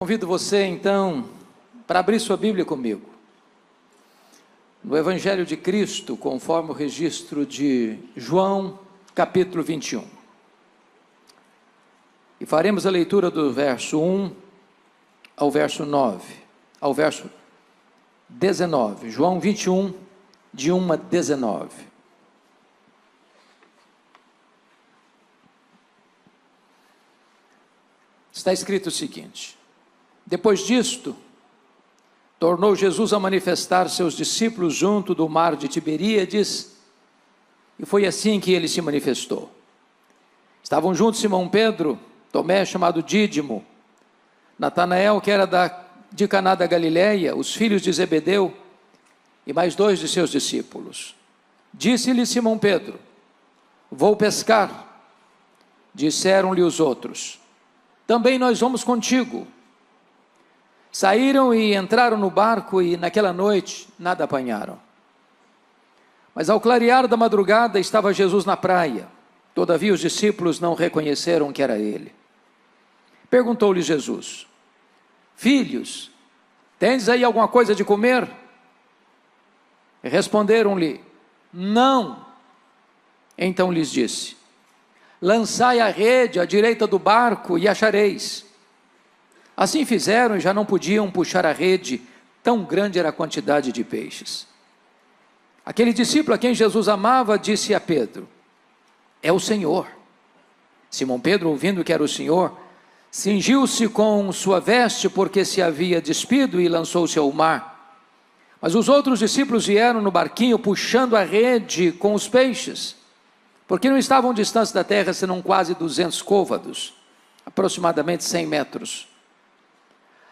Convido você então para abrir sua Bíblia comigo no Evangelho de Cristo, conforme o registro de João, capítulo 21. E faremos a leitura do verso 1 ao verso 9, ao verso 19. João 21, de 1 a 19. Está escrito o seguinte: depois disto, tornou Jesus a manifestar seus discípulos junto do mar de Tiberíades, e foi assim que ele se manifestou. Estavam juntos Simão Pedro, Tomé, chamado Dídimo, Natanael, que era de Caná da Galileia, os filhos de Zebedeu, e mais dois de seus discípulos. Disse-lhe Simão Pedro: vou pescar. Disseram-lhe os outros: também nós vamos contigo. Saíram e entraram no barco, e naquela noite nada apanharam. Mas ao clarear da madrugada estava Jesus na praia. Todavia os discípulos não reconheceram que era ele. Perguntou-lhe Jesus: filhos, tendes aí alguma coisa de comer? E responderam-lhe: não. Então lhes disse: lançai a rede à direita do barco e achareis. Assim fizeram e já não podiam puxar a rede, tão grande era a quantidade de peixes. Aquele discípulo a quem Jesus amava disse a Pedro: é o Senhor. Simão Pedro, ouvindo que era o Senhor, cingiu-se com sua veste, porque se havia despido, e lançou-se ao mar. Mas os outros discípulos vieram no barquinho, puxando a rede com os peixes, porque não estavam distantes da terra, senão quase 200 côvados, aproximadamente 100 metros.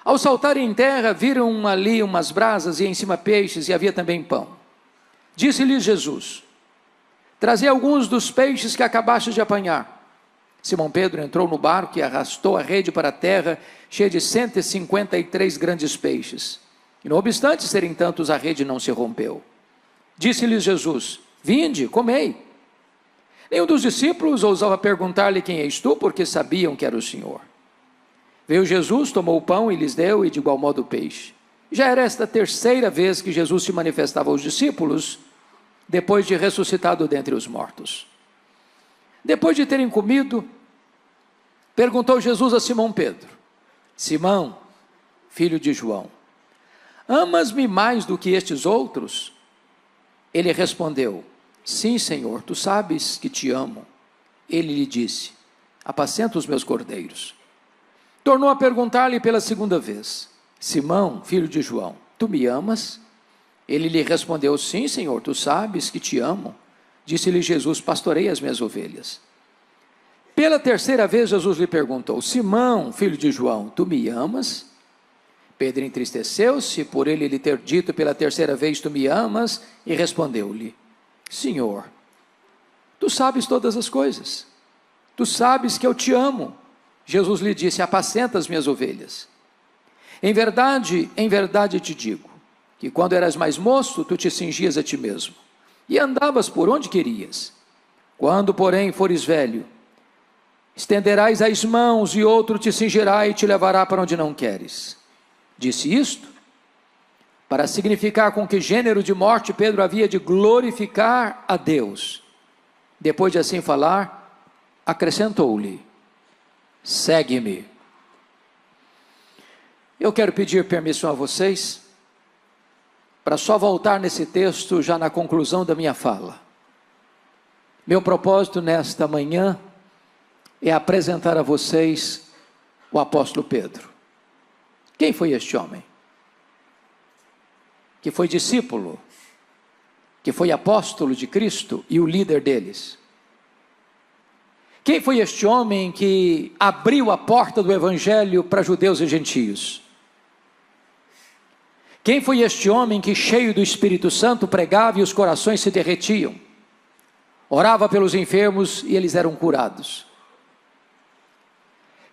Ao saltarem em terra, viram ali umas brasas e em cima peixes, e havia também pão. Disse-lhes Jesus: trazei alguns dos peixes que acabastes de apanhar. Simão Pedro entrou no barco e arrastou a rede para a terra, cheia de 153 grandes peixes. E não obstante serem tantos, a rede não se rompeu. Disse-lhes Jesus: vinde, comei. Nenhum dos discípulos ousava perguntar-lhe: quem és tu? Porque sabiam que era o Senhor. Veio Jesus, tomou o pão e lhes deu, e de igual modo o peixe. Já era esta a terceira vez que Jesus se manifestava aos discípulos, depois de ressuscitado dentre os mortos. Depois de terem comido, perguntou Jesus a Simão Pedro: Simão, filho de João, amas-me mais do que estes outros? Ele respondeu: sim, Senhor, tu sabes que te amo. Ele lhe disse: apacenta os meus cordeiros. Tornou a perguntar-lhe pela segunda vez: Simão, filho de João, tu me amas? Ele lhe respondeu: sim, Senhor, tu sabes que te amo. Disse-lhe Jesus: pastorei as minhas ovelhas. Pela terceira vez Jesus lhe perguntou: Simão, filho de João, tu me amas? Pedro entristeceu-se por ele lhe ter dito pela terceira vez: tu me amas? E respondeu-lhe: Senhor, tu sabes todas as coisas, tu sabes que eu te amo. Jesus lhe disse: apacenta as minhas ovelhas. Em verdade te digo, que quando eras mais moço, tu te cingias a ti mesmo, e andavas por onde querias. Quando, porém, fores velho, estenderás as mãos, e outro te cingirá e te levará para onde não queres. Disse isto para significar com que gênero de morte Pedro havia de glorificar a Deus. Depois de assim falar, acrescentou-lhe: segue-me. Eu quero pedir permissão a vocês para só voltar nesse texto já na conclusão da minha fala. Meu propósito nesta manhã é apresentar a vocês o apóstolo Pedro. Quem foi este homem? Que foi discípulo, que foi apóstolo de Cristo e o líder deles. Quem foi este homem que abriu a porta do Evangelho para judeus e gentios? Quem foi este homem que, cheio do Espírito Santo, pregava e os corações se derretiam? Orava pelos enfermos e eles eram curados.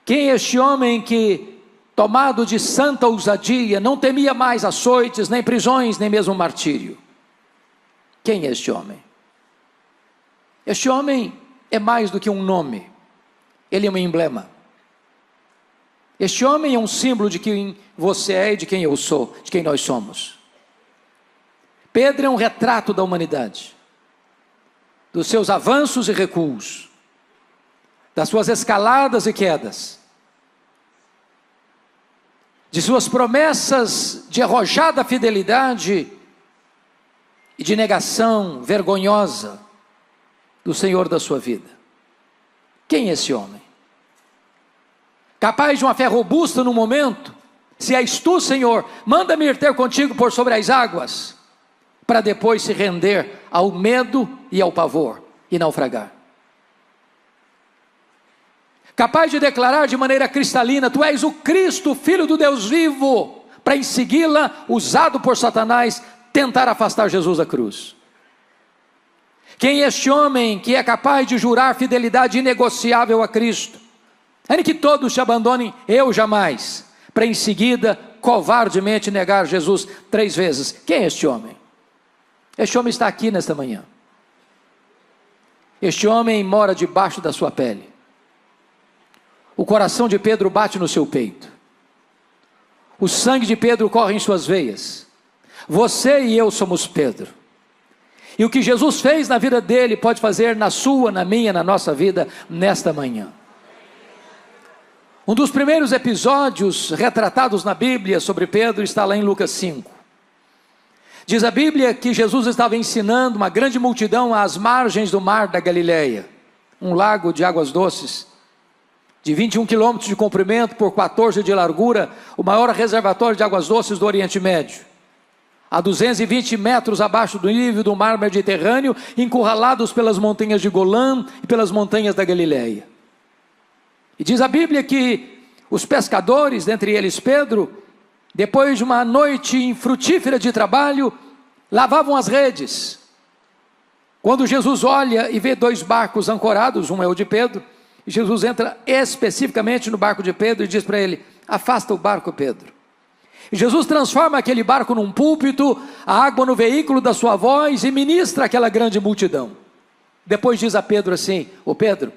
Quem é este homem que, tomado de santa ousadia, não temia mais açoites, nem prisões, nem mesmo martírio? Quem é este homem? Este homem é mais do que um nome, ele é um emblema. Este homem é um símbolo de quem você é e de quem eu sou, de quem nós somos. Pedro é um retrato da humanidade, dos seus avanços e recuos, das suas escaladas e quedas, de suas promessas de arrojada fidelidade e de negação vergonhosa do Senhor da sua vida. Quem é esse homem? Capaz de uma fé robusta no momento? Se és tu, Senhor, manda-me ir ter contigo por sobre as águas, para depois se render ao medo e ao pavor e naufragar. Capaz de declarar de maneira cristalina: tu és o Cristo, Filho do Deus vivo, para em segui-la, usado por Satanás, tentar afastar Jesus da cruz. Quem é este homem que é capaz de jurar fidelidade inegociável a Cristo, ainda que todos te abandonem, eu jamais, para em seguida covardemente negar Jesus 3 vezes? Quem é este homem? Este homem está aqui nesta manhã. Este homem mora debaixo da sua pele. O coração de Pedro bate no seu peito. O sangue de Pedro corre em suas veias. Você e eu somos Pedro. E o que Jesus fez na vida dele pode fazer na sua, na minha, na nossa vida nesta manhã. Um dos primeiros episódios retratados na Bíblia sobre Pedro está lá em Lucas 5. Diz a Bíblia que Jesus estava ensinando uma grande multidão às margens do mar da Galileia, um lago de águas doces, de 21 quilômetros de comprimento por 14 de largura, o maior reservatório de águas doces do Oriente Médio, a 220 metros abaixo do nível do mar Mediterrâneo, encurralados pelas montanhas de Golã e pelas montanhas da Galileia. E diz a Bíblia que os pescadores, dentre eles Pedro, depois de uma noite infrutífera de trabalho, lavavam as redes. Quando Jesus olha e vê 2 barcos ancorados, um é o de Pedro, Jesus entra especificamente no barco de Pedro e diz para ele: afasta o barco, Pedro. E Jesus transforma aquele barco num púlpito, a água no veículo da sua voz e ministra aquela grande multidão. Depois diz a Pedro assim: ô Pedro,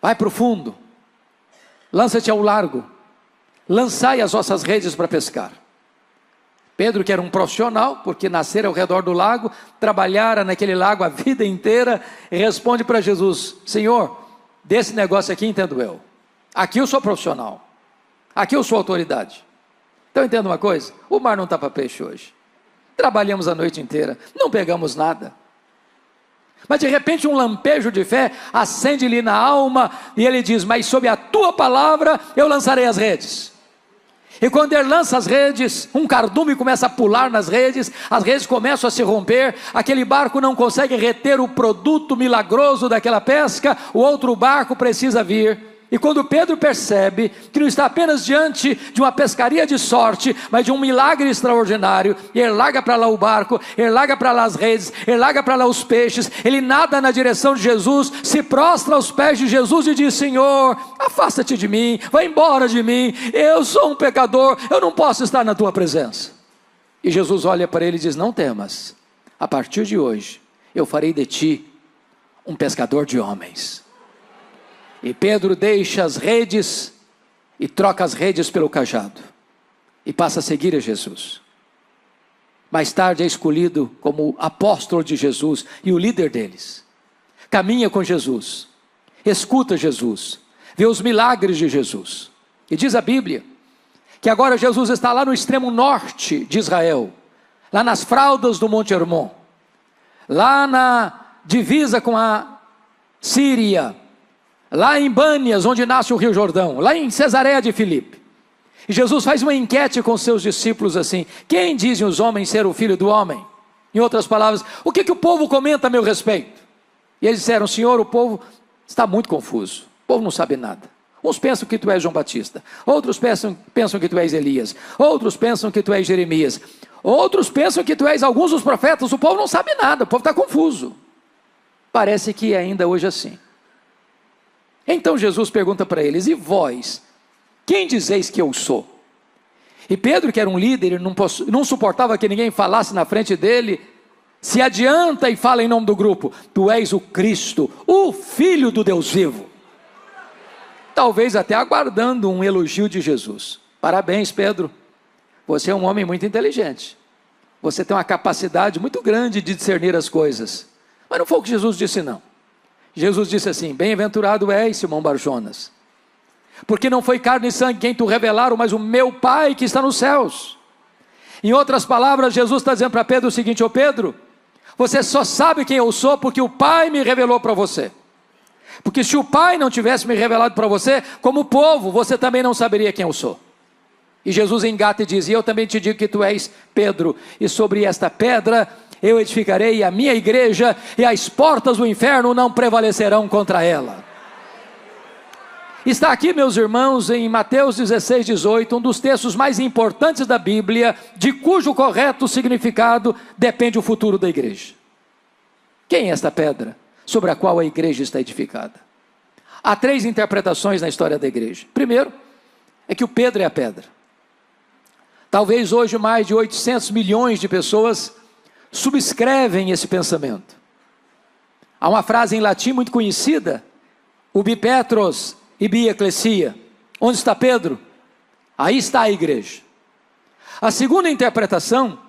vai para o fundo, lança-te ao largo, lançai as vossas redes para pescar. Pedro, que era um profissional, porque nascera ao redor do lago, trabalhara naquele lago a vida inteira, responde para Jesus: Senhor, desse negócio aqui entendo eu. Aqui eu sou profissional, aqui eu sou autoridade. Então entenda uma coisa: o mar não está para peixe hoje. Trabalhamos a noite inteira, não pegamos nada. Mas de repente um lampejo de fé acende-lhe na alma e ele diz: mas sob a tua palavra eu lançarei as redes. E quando ele lança as redes, um cardume começa a pular nas redes, as redes começam a se romper, aquele barco não consegue reter o produto milagroso daquela pesca, o outro barco precisa vir. E quando Pedro percebe que não está apenas diante de uma pescaria de sorte, mas de um milagre extraordinário, e ele larga para lá o barco, ele larga para lá as redes, ele larga para lá os peixes, ele nada na direção de Jesus, se prostra aos pés de Jesus e diz: Senhor, afasta-te de mim, vai embora de mim, eu sou um pecador, eu não posso estar na tua presença. E Jesus olha para ele e diz: não temas, a partir de hoje eu farei de ti um pescador de homens. E Pedro deixa as redes e troca as redes pelo cajado e passa a seguir a Jesus. Mais tarde é escolhido como apóstolo de Jesus e o líder deles. Caminha com Jesus, escuta Jesus, vê os milagres de Jesus. E diz a Bíblia que agora Jesus está lá no extremo norte de Israel, lá nas fraldas do Monte Hermon, lá na divisa com a Síria, lá em Bânias, onde nasce o Rio Jordão, lá em Cesareia de Filipe. E Jesus faz uma enquete com seus discípulos assim: quem dizem os homens ser o filho do homem? Em outras palavras, o que o povo comenta a meu respeito? E eles disseram: Senhor, o povo está muito confuso, o povo não sabe nada. Uns pensam que tu és João Batista, outros pensam que tu és Elias, outros pensam que tu és Jeremias, outros pensam que tu és alguns dos profetas. O povo não sabe nada, o povo está confuso. Parece que ainda hoje é assim. Então Jesus pergunta para eles: e vós, quem dizeis que eu sou? E Pedro, que era um líder, ele não suportava que ninguém falasse na frente dele, se adianta e fala em nome do grupo: tu és o Cristo, o Filho do Deus vivo. talvez até aguardando um elogio de Jesus. Parabéns, Pedro, você é um homem muito inteligente, você tem uma capacidade muito grande de discernir as coisas. Mas não foi o que Jesus disse, não. Jesus disse assim: bem-aventurado és, Simão Bar-Jonas, porque não foi carne e sangue quem tu revelaram, mas o meu Pai que está nos céus. Em outras palavras, Jesus está dizendo para Pedro o seguinte: ô Pedro, você só sabe quem eu sou porque o Pai me revelou para você. Porque se o Pai não tivesse me revelado para você, como povo, você também não saberia quem eu sou. E Jesus engata e diz: e eu também te digo que tu és Pedro, e sobre esta pedra eu edificarei a minha igreja, e as portas do inferno não prevalecerão contra ela. Está aqui, meus irmãos, em Mateus 16, 18, um dos textos mais importantes da Bíblia, de cujo correto significado depende o futuro da igreja. Quem é esta pedra sobre a qual a igreja está edificada? Há 3 interpretações na história da igreja. Primeiro, é que o Pedro é a pedra. Talvez hoje mais de 800 milhões de pessoas subscrevem esse pensamento. Há uma frase em latim muito conhecida: ubi Petros ibi ecclesia. Onde está Pedro? Aí está a igreja. A segunda interpretação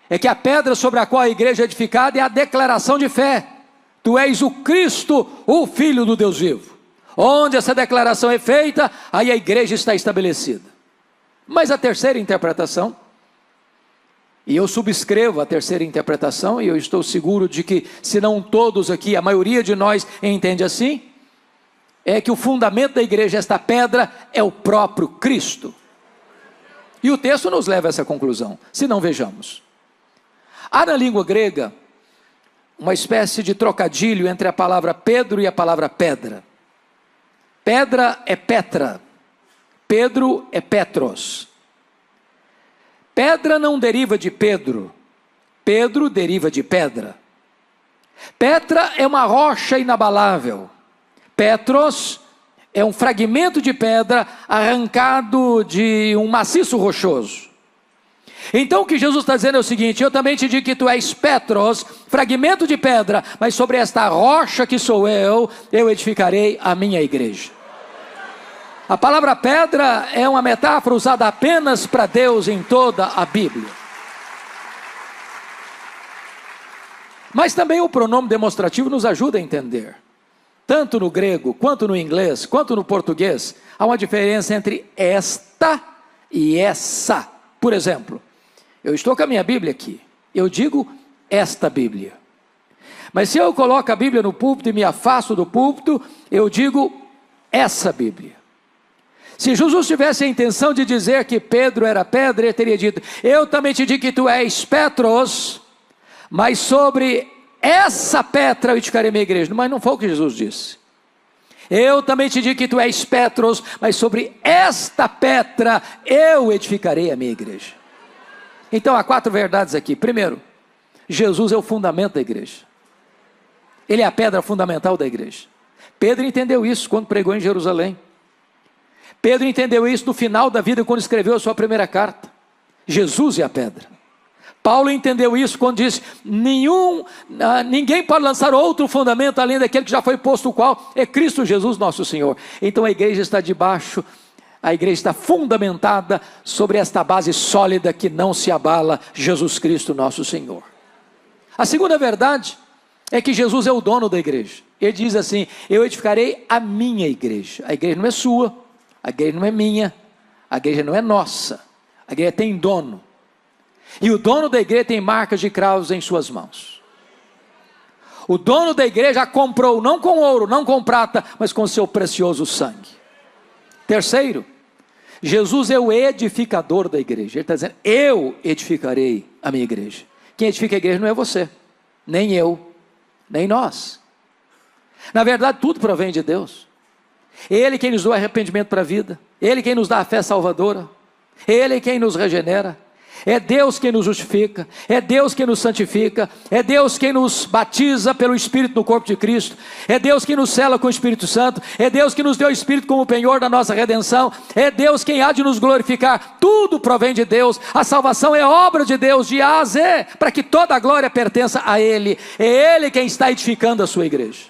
é que a pedra sobre a qual a igreja é edificada é a declaração de fé: tu és o Cristo, o Filho do Deus vivo. Onde essa declaração é feita, aí a igreja está estabelecida. Mas a terceira interpretação, e eu subscrevo a terceira interpretação, e eu estou seguro de que, se não todos aqui, a maioria de nós entende assim, é que o fundamento da igreja, esta pedra, é o próprio Cristo. E o texto nos leva a essa conclusão, se não vejamos. Há na língua grega uma espécie de trocadilho entre a palavra Pedro e a palavra pedra. Pedra é Petra, Pedro é Petros. Pedra não deriva de Pedro, Pedro deriva de pedra. Petra é uma rocha inabalável, Petros é um fragmento de pedra arrancado de um maciço rochoso. Então o que Jesus está dizendo é o seguinte: eu também te digo que tu és Petros, fragmento de pedra, mas sobre esta rocha que sou eu edificarei a minha igreja. A palavra pedra é uma metáfora usada apenas para Deus em toda a Bíblia. Mas também o pronome demonstrativo nos ajuda a entender. Tanto no grego, quanto no inglês, quanto no português, há uma diferença entre esta e essa. Por exemplo, eu estou com a minha Bíblia aqui, eu digo esta Bíblia. Mas se eu coloco a Bíblia no púlpito e me afasto do púlpito, eu digo essa Bíblia. Se Jesus tivesse a intenção de dizer que Pedro era pedra, ele teria dito: eu também te digo que tu és Petros, mas sobre essa pedra eu edificarei minha igreja. Mas não foi o que Jesus disse. Eu também te digo que tu és Petros, mas sobre esta pedra eu edificarei a minha igreja. Então há 4 verdades aqui. Primeiro, Jesus é o fundamento da igreja. Ele é a pedra fundamental da igreja. Pedro entendeu isso quando pregou em Jerusalém. Pedro entendeu isso no final da vida, quando escreveu a sua primeira carta. Jesus é a pedra. Paulo entendeu isso quando disse: ninguém pode lançar outro fundamento além daquele que já foi posto, o qual é Cristo Jesus nosso Senhor. Então a igreja está debaixo, a igreja está fundamentada sobre esta base sólida que não se abala: Jesus Cristo nosso Senhor. A segunda verdade é que Jesus é o dono da igreja. Ele diz assim: eu edificarei a minha igreja. A igreja não é sua, a igreja não é minha, a igreja não é nossa, a igreja tem dono. E o dono da igreja tem marcas de cravos em suas mãos. O dono da igreja a comprou não com ouro, não com prata, mas com seu precioso sangue. Terceiro, Jesus é o edificador da igreja. Ele está dizendo: eu edificarei a minha igreja. Quem edifica a igreja não é você, nem eu, nem nós. Na verdade, tudo provém de Deus. Ele quem nos dá arrependimento para a vida, Ele quem nos dá a fé salvadora, Ele quem nos regenera. É Deus quem nos justifica, é Deus quem nos santifica, é Deus quem nos batiza pelo Espírito no corpo de Cristo, é Deus quem nos sela com o Espírito Santo, é Deus que nos deu o Espírito como penhor da nossa redenção, é Deus quem há de nos glorificar. Tudo provém de Deus, a salvação é obra de Deus de A a Z, para que toda a glória pertença a Ele. É Ele quem está edificando a sua igreja.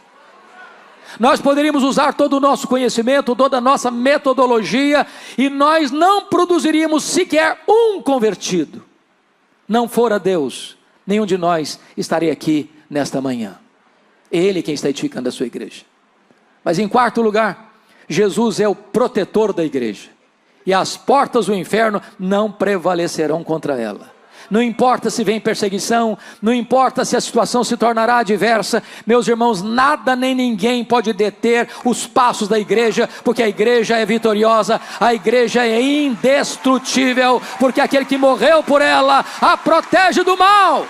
Nós poderíamos usar todo o nosso conhecimento, toda a nossa metodologia, e nós não produziríamos sequer um convertido. Não fora Deus, nenhum de nós estaria aqui nesta manhã. É Ele quem está edificando a sua igreja. Mas em quarto lugar, Jesus é o protetor da igreja. E as portas do inferno não prevalecerão contra ela. Não importa se vem perseguição, não importa se a situação se tornará adversa, meus irmãos, nada nem ninguém pode deter os passos da igreja, porque a igreja é vitoriosa, a igreja é indestrutível, porque aquele que morreu por ela a protege do mal.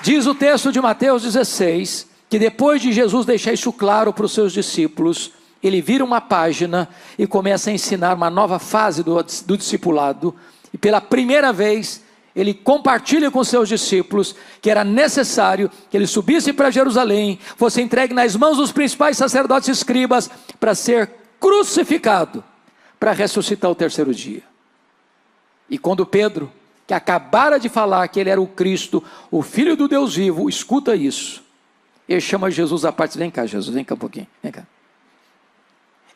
Diz o texto de Mateus 16, que depois de Jesus deixar isso claro para os seus discípulos, ele vira uma página e começa a ensinar uma nova fase do discipulado. E pela primeira vez, ele compartilha com seus discípulos que era necessário que ele subisse para Jerusalém, fosse entregue nas mãos dos principais sacerdotes e escribas, para ser crucificado, para ressuscitar ao terceiro dia. E quando Pedro, que acabara de falar que ele era o Cristo, o Filho do Deus vivo, escuta isso, ele chama Jesus à parte. Vem cá, Jesus, vem cá um pouquinho, vem cá.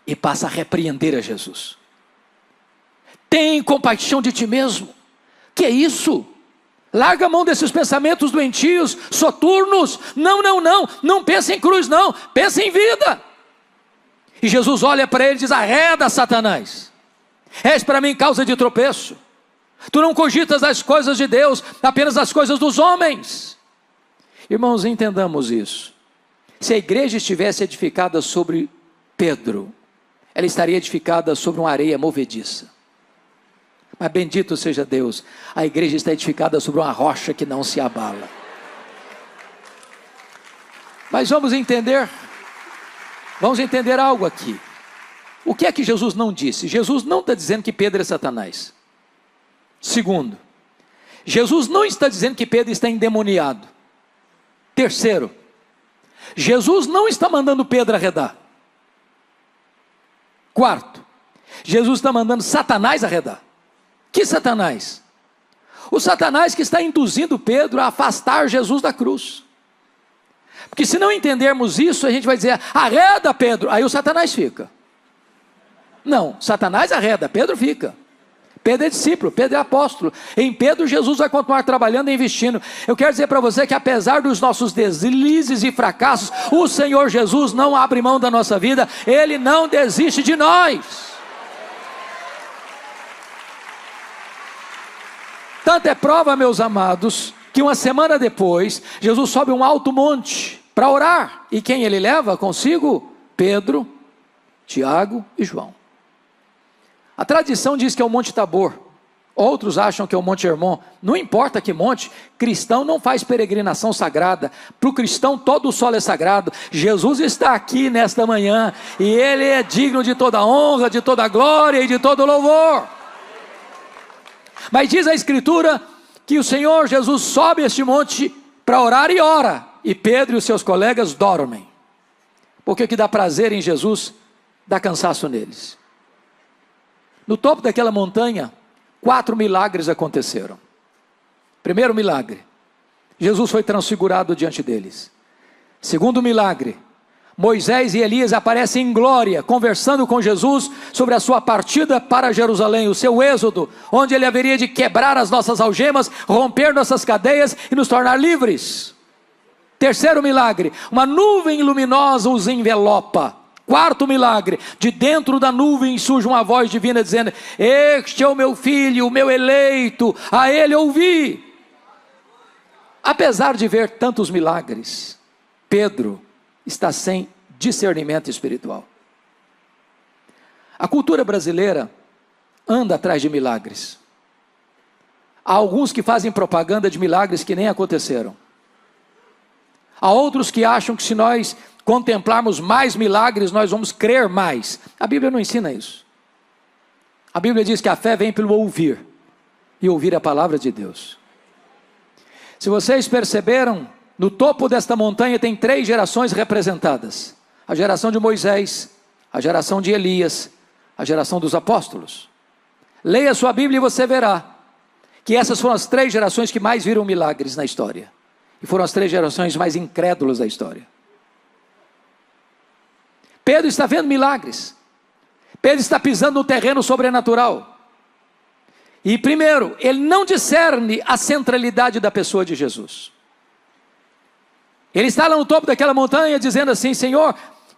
E passa a repreender a Jesus. Tem compaixão de ti mesmo. Que é isso? Larga a mão desses pensamentos doentios, soturnos. Não pense em cruz não, pense em vida. E Jesus olha para ele e diz: arreda, Satanás, és para mim causa de tropeço. Tu não cogitas as coisas de Deus, apenas as coisas dos homens. Irmãos, entendamos isso. Se a igreja estivesse edificada sobre Pedro, ela estaria edificada sobre uma areia movediça. Mas bendito seja Deus, a igreja está edificada sobre uma rocha que não se abala. Mas vamos entender algo aqui. O que é que Jesus não disse? Jesus não está dizendo que Pedro é Satanás. Segundo, Jesus não está dizendo que Pedro está endemoniado. Terceiro, Jesus não está mandando Pedro arredar. Quarto, Jesus está mandando Satanás arredar. Que Satanás? O Satanás que está induzindo Pedro a afastar Jesus da cruz. Porque se não entendermos isso, a gente vai dizer: arreda, Pedro. Aí o Satanás fica. Não, Satanás arreda, Pedro fica. Pedro é discípulo, Pedro é apóstolo. Em Pedro, Jesus vai continuar trabalhando e investindo. Eu quero dizer para você que apesar dos nossos deslizes e fracassos, o Senhor Jesus não abre mão da nossa vida. Ele não desiste de nós. Tanto é prova, meus amados, que uma semana depois, Jesus sobe um alto monte para orar. E quem ele leva consigo? Pedro, Tiago e João. A tradição diz que é o Monte Tabor, outros acham que é o Monte Hermon. Não importa que monte, cristão não faz peregrinação sagrada. Para o cristão todo o solo é sagrado. Jesus está aqui nesta manhã e Ele é digno de toda honra, de toda glória e de todo louvor. Mas diz a Escritura que o Senhor Jesus sobe este monte para orar e ora, e Pedro e os seus colegas dormem. Porque o que dá prazer em Jesus, dá cansaço neles. No topo daquela montanha, 4 milagres aconteceram. Primeiro milagre, Jesus foi transfigurado diante deles. Segundo milagre, Moisés e Elias aparecem em glória, conversando com Jesus sobre a sua partida para Jerusalém, o seu êxodo, onde ele haveria de quebrar as nossas algemas, romper nossas cadeias e nos tornar livres. Terceiro milagre, uma nuvem luminosa os envelopa. Quarto milagre, de dentro da nuvem surge uma voz divina dizendo: este é o meu filho, o meu eleito, a ele ouvi. Apesar de ver tantos milagres, Pedro está sem discernimento espiritual. A cultura brasileira anda atrás de milagres. Há alguns que fazem propaganda de milagres que nem aconteceram. Há outros que acham que se nós contemplarmos mais milagres, nós vamos crer mais. A Bíblia não ensina isso. A Bíblia diz que a fé vem pelo ouvir, e ouvir a palavra de Deus. Se vocês perceberam, no topo desta montanha tem 3 gerações representadas: a geração de Moisés, a geração de Elias, a geração dos apóstolos. Leia sua Bíblia e você verá que essas foram as 3 gerações que mais viram milagres na história. E foram as 3 gerações mais incrédulas da história. Pedro está vendo milagres. Pedro está pisando no terreno sobrenatural. E primeiro, ele não discerne a centralidade da pessoa de Jesus. Ele está lá no topo daquela montanha dizendo assim: Senhor,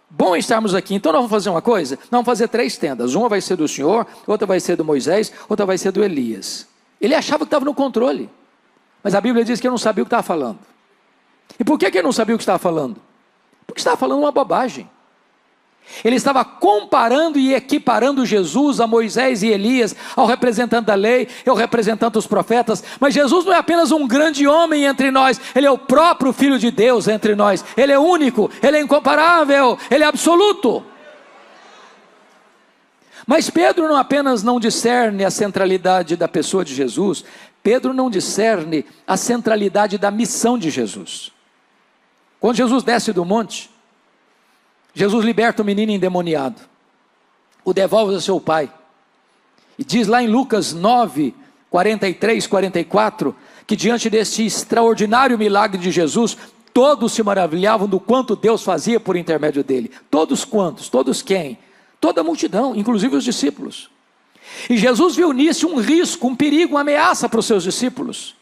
bom estarmos aqui, então nós vamos fazer uma coisa, nós vamos fazer 3 tendas, uma vai ser do Senhor, outra vai ser do Moisés, outra vai ser do Elias. Ele achava que estava no controle, mas a Bíblia diz que ele não sabia o que estava falando. E por que ele não sabia o que estava falando? Porque estava falando uma bobagem. Ele estava comparando e equiparando Jesus a Moisés e Elias, ao representante da lei, ao representante dos profetas. Mas Jesus não é apenas um grande homem entre nós, Ele é o próprio Filho de Deus entre nós. Ele é único, Ele é incomparável, Ele é absoluto. Mas Pedro não apenas não discerne a centralidade da pessoa de Jesus, Pedro não discerne a centralidade da missão de Jesus. Quando Jesus desce do monte, Jesus liberta o menino endemoniado, o devolve ao seu pai, e diz lá em Lucas 9, 43, 44, que diante deste extraordinário milagre de Jesus, todos se maravilhavam do quanto Deus fazia por intermédio dele. Todos quantos? Todos quem? Toda a multidão, inclusive os discípulos. E Jesus viu nisso um risco, um perigo, uma ameaça para os seus discípulos.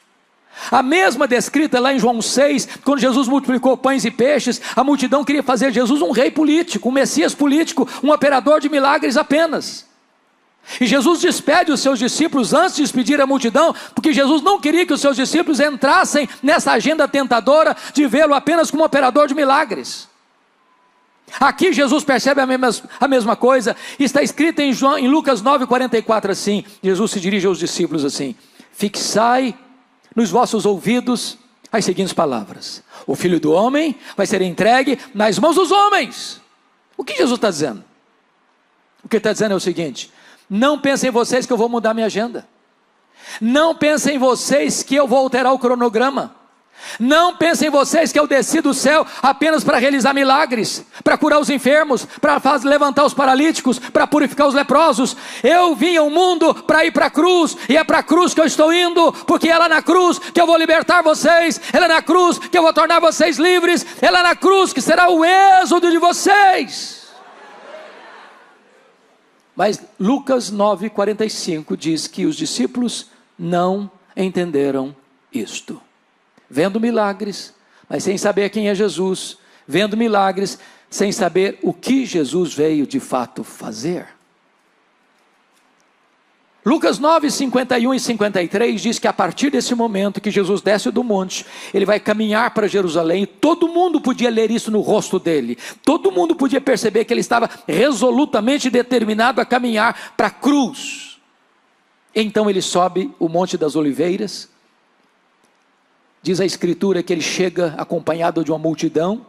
A mesma descrita lá em João 6, quando Jesus multiplicou pães e peixes, a multidão queria fazer Jesus um rei político, um Messias político, um operador de milagres apenas. E Jesus despede os seus discípulos antes de despedir a multidão, porque Jesus não queria que os seus discípulos entrassem nessa agenda tentadora de vê-lo apenas como operador de milagres. Aqui Jesus percebe a mesma coisa, está escrito em Lucas 9, 44 assim, Jesus se dirige aos discípulos assim: fixai nos vossos ouvidos as seguintes palavras: o Filho do Homem vai ser entregue nas mãos dos homens. O que Jesus está dizendo? O que ele está dizendo é o seguinte: não pensem vocês que eu vou mudar minha agenda. Não pensem vocês que eu vou alterar o cronograma. Não pensem vocês que eu desci do céu apenas para realizar milagres, para curar os enfermos, para levantar os paralíticos, para purificar os leprosos. Eu vim ao mundo para ir para a cruz, e é para a cruz que eu estou indo, porque é lá na cruz que eu vou libertar vocês, é lá na cruz que eu vou tornar vocês livres, é lá na cruz que será o êxodo de vocês. Mas Lucas 9, 45 diz que os discípulos não entenderam isto. Vendo milagres, mas sem saber quem é Jesus, vendo milagres, sem saber o que Jesus veio de fato fazer. Lucas 9, 51 e 53 diz que a partir desse momento que Jesus desce do monte, ele vai caminhar para Jerusalém, e todo mundo podia ler isso no rosto dele, todo mundo podia perceber que ele estava resolutamente determinado a caminhar para a cruz. Então ele sobe o Monte das Oliveiras. Diz a Escritura que ele chega acompanhado de uma multidão.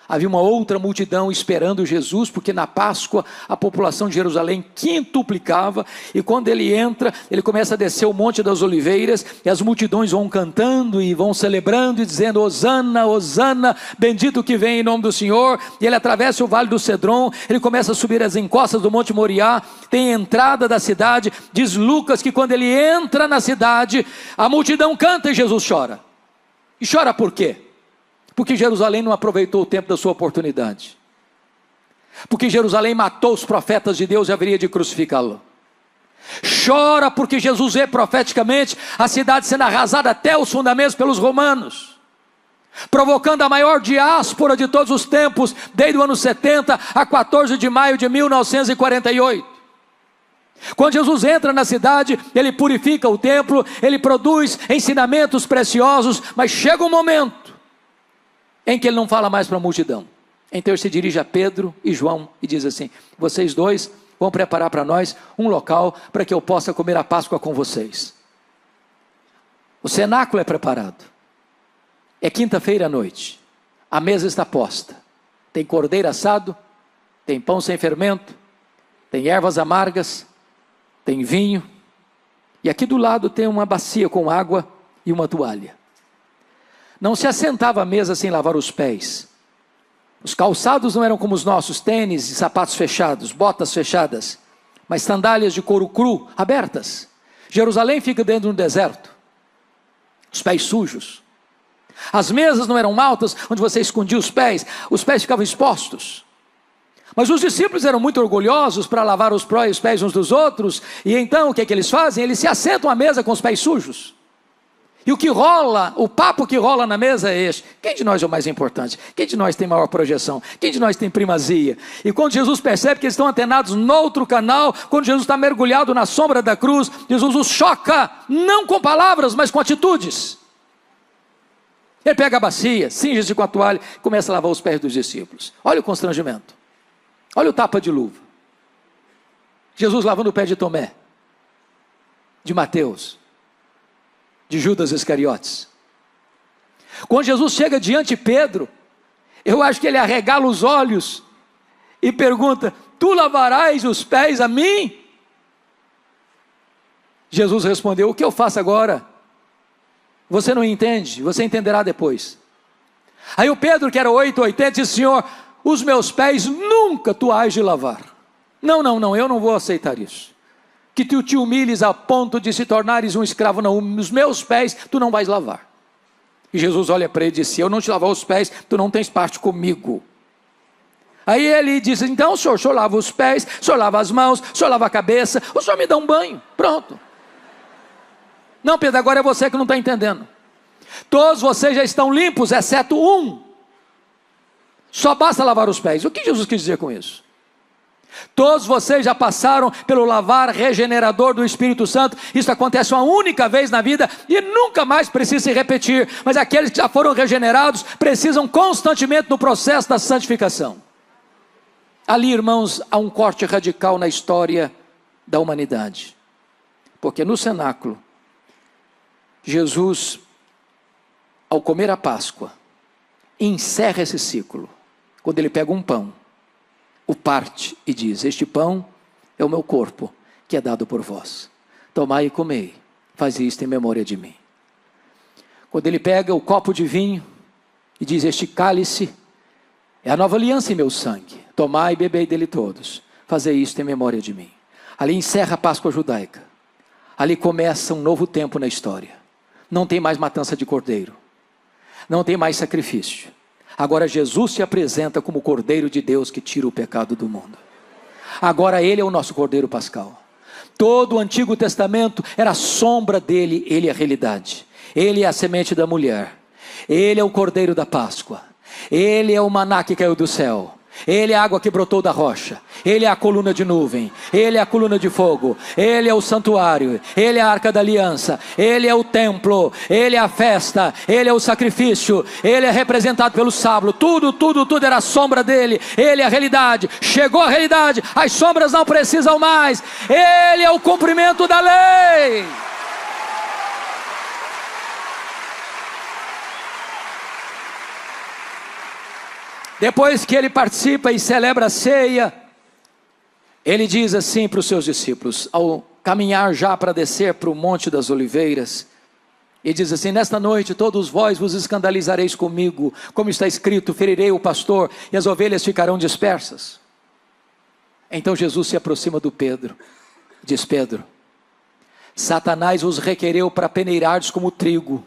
Havia uma outra multidão esperando Jesus, porque na Páscoa a população de Jerusalém quintuplicava, e quando ele entra, ele começa a descer o Monte das Oliveiras, e as multidões vão cantando e vão celebrando e dizendo: Hosana, Hosana, bendito que vem em nome do Senhor. E ele atravessa o Vale do Cedron, ele começa a subir as encostas do Monte Moriá, tem a entrada da cidade. Diz Lucas que quando ele entra na cidade, a multidão canta e Jesus chora. E chora por quê? Porque Jerusalém não aproveitou o tempo da sua oportunidade. Porque Jerusalém matou os profetas de Deus e haveria de crucificá-lo. Chora porque Jesus vê profeticamente a cidade sendo arrasada até os fundamentos pelos romanos, provocando a maior diáspora de todos os tempos, desde o ano 70 a 14 de maio de 1948. Quando Jesus entra na cidade, ele purifica o templo, ele produz ensinamentos preciosos, mas chega um momento em que ele não fala mais para a multidão. Então ele se dirige a Pedro e João e diz assim: vocês dois vão preparar para nós um local para que eu possa comer a Páscoa com vocês. O cenáculo é preparado, é quinta-feira à noite, a mesa está posta, tem cordeiro assado, tem pão sem fermento, tem ervas amargas, tem vinho, e aqui do lado tem uma bacia com água e uma toalha. Não se assentava à mesa sem lavar os pés. Os calçados não eram como os nossos, tênis e sapatos fechados, botas fechadas, mas sandálias de couro cru, abertas. Jerusalém fica dentro de um deserto, os pés sujos. As mesas não eram altas, onde você escondia os pés ficavam expostos. Mas os discípulos eram muito orgulhosos para lavar os pés uns dos outros, e então o que é que eles fazem? Eles se assentam à mesa com os pés sujos. E o papo que rola na mesa é este: quem de nós é o mais importante? Quem de nós tem maior projeção? Quem de nós tem primazia? E quando Jesus percebe que eles estão antenados no outro canal, quando Jesus está mergulhado na sombra da cruz, Jesus os choca, não com palavras, mas com atitudes. Ele pega a bacia, cinge-se com a toalha e começa a lavar os pés dos discípulos. Olha o constrangimento, olha o tapa de luva. Jesus lavando o pé de Tomé, de Mateus, de Judas Iscariotes. Quando Jesus chega diante de Pedro, eu acho que ele arregala os olhos e pergunta: tu lavarás os pés a mim? Jesus respondeu: o que eu faço agora? Você não entende, você entenderá depois. Aí o Pedro, que era 880, disse: Senhor, os meus pés nunca tu hás de lavar. Não, eu não vou aceitar isso. Que tu te humilhes a ponto de se tornares um escravo, não, os meus pés tu não vais lavar. E Jesus olha para ele e disse: se eu não te lavar os pés, tu não tens parte comigo. Aí ele disse: então o senhor lava os pés, o senhor lava as mãos, o senhor lava a cabeça, o senhor me dá um banho, pronto. Não, Pedro, agora é você que não está entendendo. Todos vocês já estão limpos, exceto um. Só basta lavar os pés. O que Jesus quis dizer com isso? Todos vocês já passaram pelo lavar regenerador do Espírito Santo. Isso acontece uma única vez na vida e nunca mais precisa se repetir. Mas aqueles que já foram regenerados precisam constantemente no processo da santificação. Ali, irmãos, há um corte radical na história da humanidade. Porque no cenáculo, Jesus, ao comer a Páscoa, encerra esse ciclo, quando ele pega um pão, o parte e diz: este pão é o meu corpo, que é dado por vós, tomai e comei, faz isto em memória de mim. Quando ele pega o copo de vinho e diz: este cálice é a nova aliança em meu sangue, tomai e bebei dele todos, fazei isto em memória de mim. Ali encerra a Páscoa judaica, ali começa um novo tempo na história. Não tem mais matança de cordeiro, não tem mais sacrifício. Agora Jesus se apresenta como o Cordeiro de Deus que tira o pecado do mundo. Agora ele é o nosso Cordeiro Pascal. Todo o Antigo Testamento era a sombra dele, ele é a realidade. Ele é a semente da mulher, ele é o Cordeiro da Páscoa, ele é o maná que caiu do céu, ele é a água que brotou da rocha, ele é a coluna de nuvem, ele é a coluna de fogo, ele é o santuário, ele é a arca da aliança, ele é o templo, ele é a festa, ele é o sacrifício, ele é representado pelo sábado. Tudo era a sombra dele. Ele é a realidade. Chegou a realidade, as sombras não precisam mais. Ele é o cumprimento da lei. Depois que ele participa e celebra a ceia, ele diz assim para os seus discípulos, ao caminhar já para descer para o Monte das Oliveiras, ele diz assim: nesta noite todos vós vos escandalizareis comigo, como está escrito, ferirei o pastor e as ovelhas ficarão dispersas. Então Jesus se aproxima do Pedro, diz: Pedro, Satanás vos requereu para peneirardes como trigo,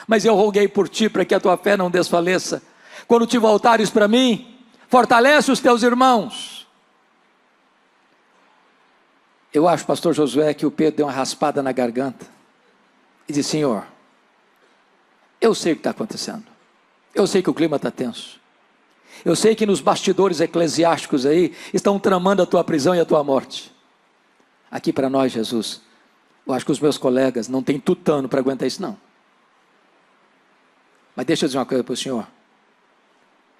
mas eu roguei por ti para que a tua fé não desfaleça. Quando te voltares para mim, fortalece os teus irmãos. Eu acho, pastor Josué, que o Pedro deu uma raspada na garganta e disse: Senhor, eu sei o que está acontecendo, eu sei que o clima está tenso, eu sei que nos bastidores eclesiásticos aí estão tramando a tua prisão e a tua morte. Aqui para nós, Jesus, eu acho que os meus colegas não têm tutano para aguentar isso não. Mas deixa eu dizer uma coisa para o senhor: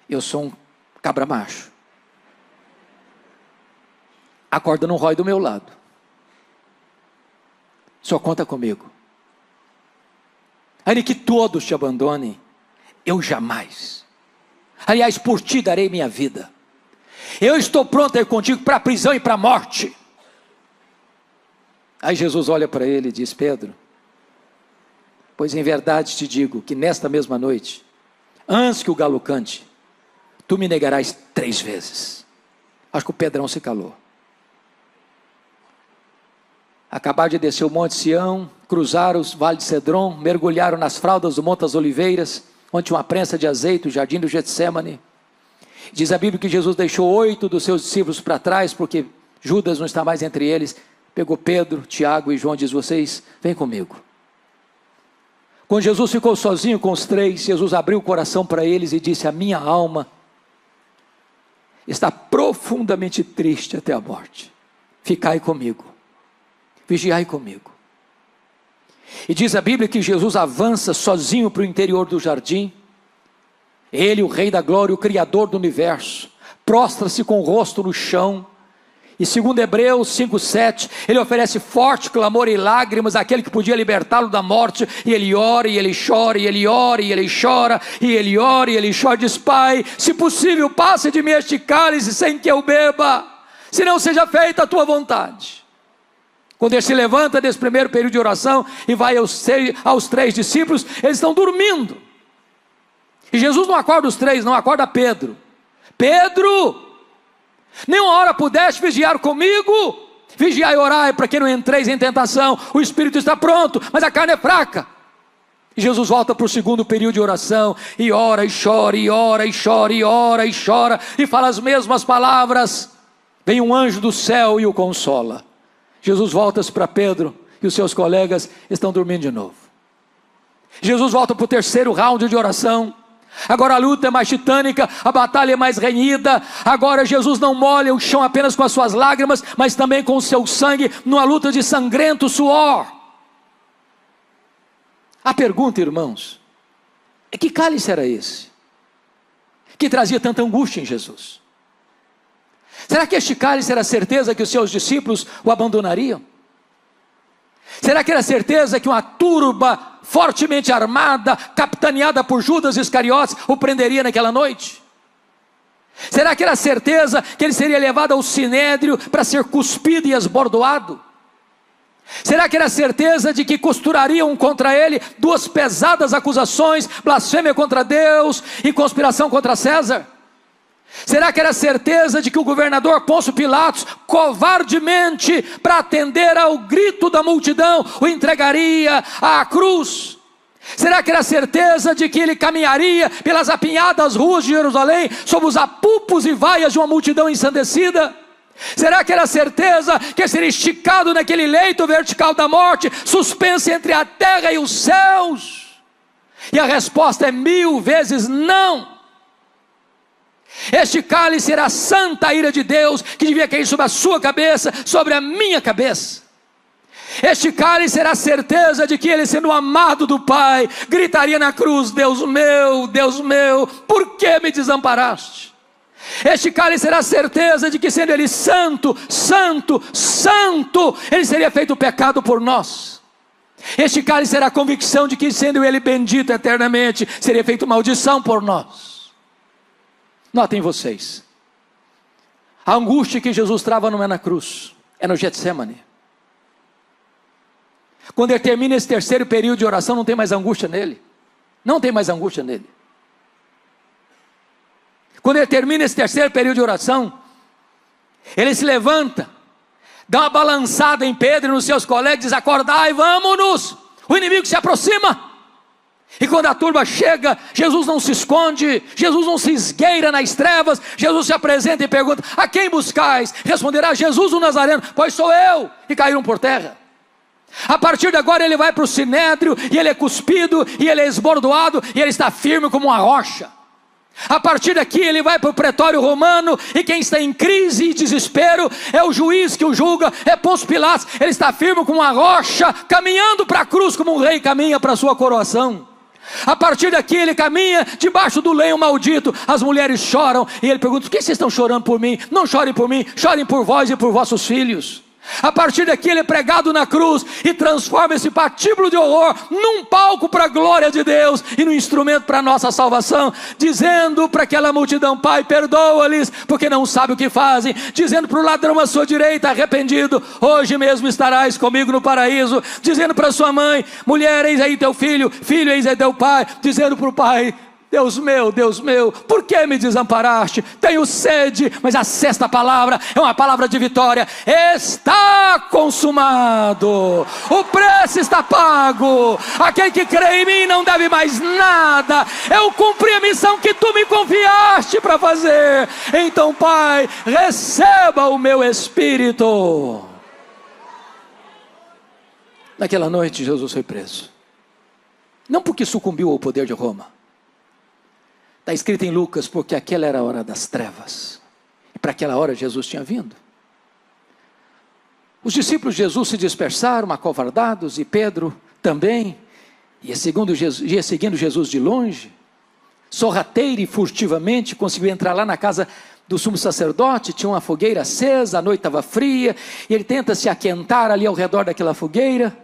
eu sou um cabra macho, a corda não rói do meu lado, só conta comigo. Ainda que todos te abandonem, eu jamais. Aliás, por ti darei minha vida. Eu estou pronto a ir contigo para a prisão e para a morte. Aí Jesus olha para ele e diz: Pedro, pois em verdade te digo que nesta mesma noite, antes que o galo cante, tu me negarás 3 vezes. Acho que o Pedrão se calou. Acabaram de descer o Monte Sião, cruzaram o Vale de Cedron, mergulharam nas fraldas do Monte das Oliveiras, onde tinha uma prensa de azeite, o jardim do Getsemane. Diz a Bíblia que Jesus deixou 8 dos seus discípulos para trás, porque Judas não está mais entre eles. Pegou Pedro, Tiago e João e diz: vocês, vem comigo. Quando Jesus ficou sozinho com os 3, Jesus abriu o coração para eles e disse: a minha alma está profundamente triste até a morte. Ficai comigo, vigiai comigo. E diz a Bíblia que Jesus avança sozinho para o interior do jardim. Ele, o Rei da Glória, o Criador do Universo, prostra-se com o rosto no chão. E segundo Hebreus 5:7, ele oferece forte clamor e lágrimas àquele que podia libertá-lo da morte. E ele ora, e ele chora, e ele ora, e ele chora, e ele ora, e ele chora. Diz: Pai, se possível, passe de mim este cálice sem que eu beba, se não seja feita a tua vontade. Quando ele se levanta desse primeiro período de oração e vai aos 3 discípulos, eles estão dormindo. E Jesus não acorda os 3, não, acorda Pedro. Pedro, nenhuma hora pudeste vigiar comigo? Vigiai e orai para que não entreis em tentação. O espírito está pronto, mas a carne é fraca. E Jesus volta para o segundo período de oração, e ora e chora, e ora e chora, e ora e chora, e fala as mesmas palavras. Vem um anjo do céu e o consola. Jesus volta-se para Pedro, e os seus colegas estão dormindo de novo. Jesus volta para o terceiro round de oração. Agora a luta é mais titânica, a batalha é mais renhida. Agora Jesus não molha o chão apenas com as suas lágrimas, mas também com o seu sangue, numa luta de sangrento suor. A pergunta, irmãos, é: que cálice era esse que trazia tanta angústia em Jesus? Será que este cálice era a certeza que os seus discípulos o abandonariam? Será que era certeza que uma turba fortemente armada, capitaneada por Judas Iscariotes, o prenderia naquela noite? Será que era certeza que ele seria levado ao sinédrio para ser cuspido e esbordoado? Será que era certeza de que costurariam contra ele 2 pesadas acusações: blasfêmia contra Deus e conspiração contra César? Será que era certeza de que o governador Pôncio Pilatos, covardemente, para atender ao grito da multidão, o entregaria à cruz? Será que era certeza de que ele caminharia pelas apinhadas ruas de Jerusalém, sob os apupos e vaias de uma multidão ensandecida? Será que era certeza que ele seria esticado naquele leito vertical da morte, suspenso entre a terra e os céus? E a resposta é 1000 vezes não. Este cálice era a santa ira de Deus, que devia cair sobre a sua cabeça, sobre a minha cabeça. Este cálice era a certeza de que ele, sendo amado do Pai, gritaria na cruz: Deus meu, por que me desamparaste? Este cálice era a certeza de que, sendo ele santo, santo, santo, ele seria feito pecado por nós. Este cálice era a convicção de que, sendo ele bendito eternamente, seria feito maldição por nós. Notem vocês, a angústia que Jesus trava não é na cruz, é no Getsemane. Quando ele termina esse terceiro período de oração, não tem mais angústia nele. Não tem mais angústia nele. Quando ele termina esse terceiro período de oração, ele se levanta, dá uma balançada em Pedro e nos seus colegas, diz: acordai, vamos-nos, o inimigo se aproxima. E quando a turba chega, Jesus não se esconde, Jesus não se esgueira nas trevas. Jesus se apresenta e pergunta: a quem buscais? Responderá: Jesus o Nazareno. Pois sou eu. E caíram por terra. A partir de agora ele vai para o sinédrio, e ele é cuspido, e ele é esbordoado, e ele está firme como uma rocha. A partir daqui ele vai para o pretório romano, e quem está em crise e desespero é o juiz que o julga, é Pôncio Pilatos. Ele está firme como uma rocha, caminhando para a cruz como um rei caminha para a sua coroação. A partir daqui ele caminha debaixo do lenho maldito. As mulheres choram, e ele pergunta: por que vocês estão chorando por mim? Não chorem por mim, chorem por vós e por vossos filhos. A partir daqui ele é pregado na cruz e transforma esse patíbulo de horror num palco para a glória de Deus e num instrumento para a nossa salvação, dizendo para aquela multidão: Pai, perdoa-lhes, porque não sabem o que fazem. Dizendo para o ladrão à sua direita: arrependido, hoje mesmo estarás comigo no paraíso. Dizendo para sua mãe: mulher, eis aí teu filho, filho, eis aí teu pai. Dizendo para o pai: Deus meu, por que me desamparaste? Tenho sede. Mas a sexta palavra é uma palavra de vitória: está consumado, o preço está pago, aquele que crê em mim não deve mais nada, eu cumpri a missão que tu me confiaste para fazer. Então, Pai, receba o meu espírito. Naquela noite Jesus foi preso, não porque sucumbiu ao poder de Roma. Está escrito em Lucas, porque aquela era a hora das trevas, e para aquela hora Jesus tinha vindo. Os discípulos de Jesus se dispersaram, acovardados, e Pedro também, ia seguindo Jesus de longe, sorrateiro e furtivamente, conseguiu entrar lá na casa do sumo sacerdote. Tinha uma fogueira acesa, a noite estava fria, e ele tenta se aquentar ali ao redor daquela fogueira,